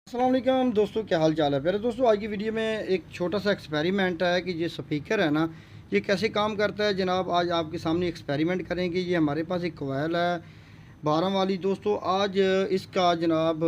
अस्सलाम वालेकुम दोस्तों, क्या हाल चाल है। मेरे दोस्तों, आज की वीडियो में एक छोटा सा एक्सपेरिमेंट है कि ये स्पीकर है ना, ये कैसे काम करता है। जनाब आज आपके सामने एक्सपेरिमेंट करेंगे। ये हमारे पास एक कोयल है 12 वाली। दोस्तों आज इसका जनाब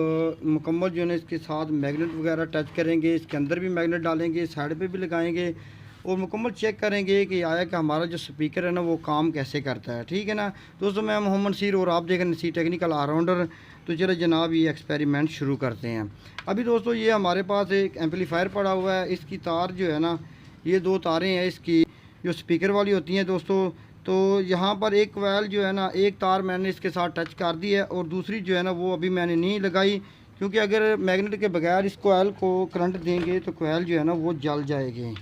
मुकम्मल जो है ना, इसके साथ मैग्नेट वगैरह टच करेंगे, इसके अंदर भी मैग्नेट डालेंगे, साइड पे भी लगाएंगे और मुकम्मल चेक करेंगे कि आया कि हमारा जो स्पीकर है ना वो काम कैसे करता है। ठीक है ना दोस्तों, मैं मोहम्मद सीर और आप देख रहे हैं सी टेक्निकल ऑलराउंडर। तो चलो जनाब ये एक्सपेरिमेंट शुरू करते हैं। अभी दोस्तों ये हमारे पास एक एम्पलीफायर पड़ा हुआ है। इसकी तार जो है ना, ये दो तारें हैं इसकी जो स्पीकर वाली होती हैं दोस्तों। तो यहाँ पर एक कोयल जो है ना, एक तार मैंने इसके साथ टच कर दी है और दूसरी जो है ना वो अभी मैंने नहीं लगाई, क्योंकि अगर मैग्नेट के बगैर इस कोयल को करंट देंगे तो कोयल जो है ना वो जल जाएगी।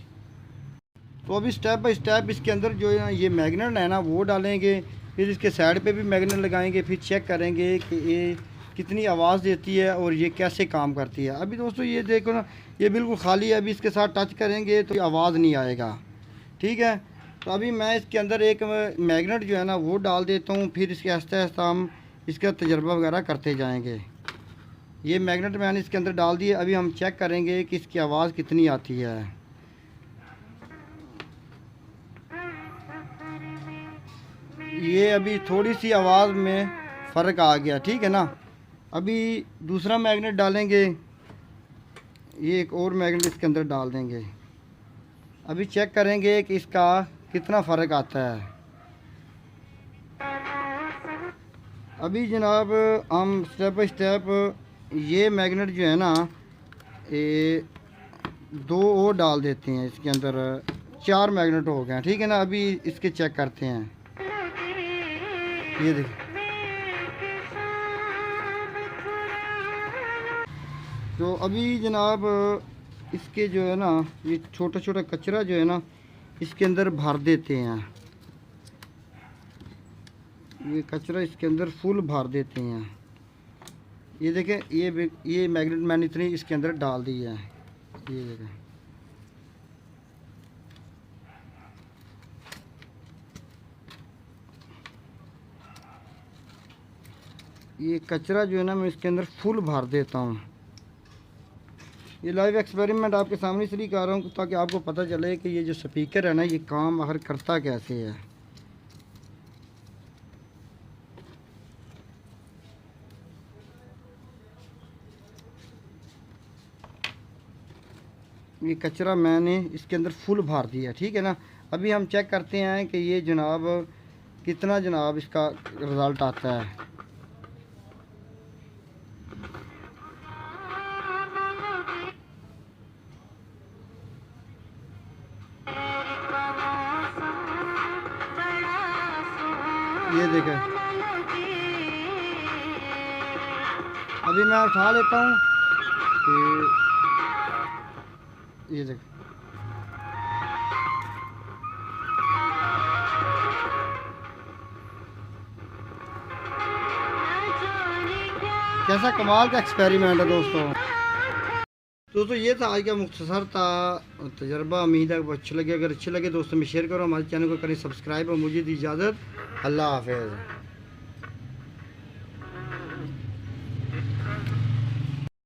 तो अभी स्टेप बाय स्टेप इसके अंदर जो है ये मैग्नेट है ना वो डालेंगे, फिर इसके साइड पे भी मैग्नेट लगाएंगे, फिर चेक करेंगे कि ये कितनी आवाज़ देती है और ये कैसे काम करती है। अभी दोस्तों ये देखो ना, ये बिल्कुल खाली है। अभी इसके साथ टच करेंगे तो आवाज़ नहीं आएगा। ठीक है, तो अभी मैं इसके अंदर एक मैग्नेट जो है ना वो डाल देता हूँ, फिर इसके आहिस्ता आहिस्ता हम इसका तजर्बा वगैरह करते जाएँगे। ये मैग्नेट मैंने इसके अंदर डाल दिए। अभी हम चेक करेंगे कि इसकी आवाज़ कितनी आती है। ये अभी थोड़ी सी आवाज़ में फ़र्क आ गया। ठीक है ना, अभी दूसरा मैग्नेट डालेंगे, ये एक और मैग्नेट इसके अंदर डाल देंगे। अभी चेक करेंगे कि इसका कितना फ़र्क आता है। अभी जनाब हम स्टेप बाय स्टेप ये मैग्नेट जो है ना, ये दो और डाल देते हैं इसके अंदर। 4 मैग्नेट हो गए हैं। ठीक है ना, अभी इसके चेक करते हैं। ये देखिए, तो अभी जनाब इसके जो है ना, ये छोटा छोटा कचरा जो है ना इसके अंदर भर देते हैं। ये कचरा इसके अंदर फुल भर देते हैं। ये देखें, ये मैग्नेट मैंने इतनी इसके अंदर डाल दी है। ये देखें, ये कचरा जो है ना मैं इसके अंदर फुल भर देता हूँ। ये लाइव एक्सपेरिमेंट आपके सामने इसलिए कर रहा हूँ ताकि आपको पता चले कि ये जो स्पीकर है ना ये काम आखिर करता कैसे है। ये कचरा मैंने इसके अंदर फुल भर दिया। ठीक है ना, अभी हम चेक करते हैं कि ये जनाब कितना जनाब इसका रिज़ल्ट आता है। ये देखें, अभी मैं उठा लेता हूँ कि ये देखें, कैसा कमाल का एक्सपेरिमेंट है दोस्तों। ये था आज का मुख्तसर था तजर्बा। उम्मीद है वो अच्छा लगे। अगर अच्छे लगे दोस्तों में शेयर करो, हमारे चैनल को करें सब्सक्राइब और मुझे दी इजाज़त। अल्लाह हाफ़िज़।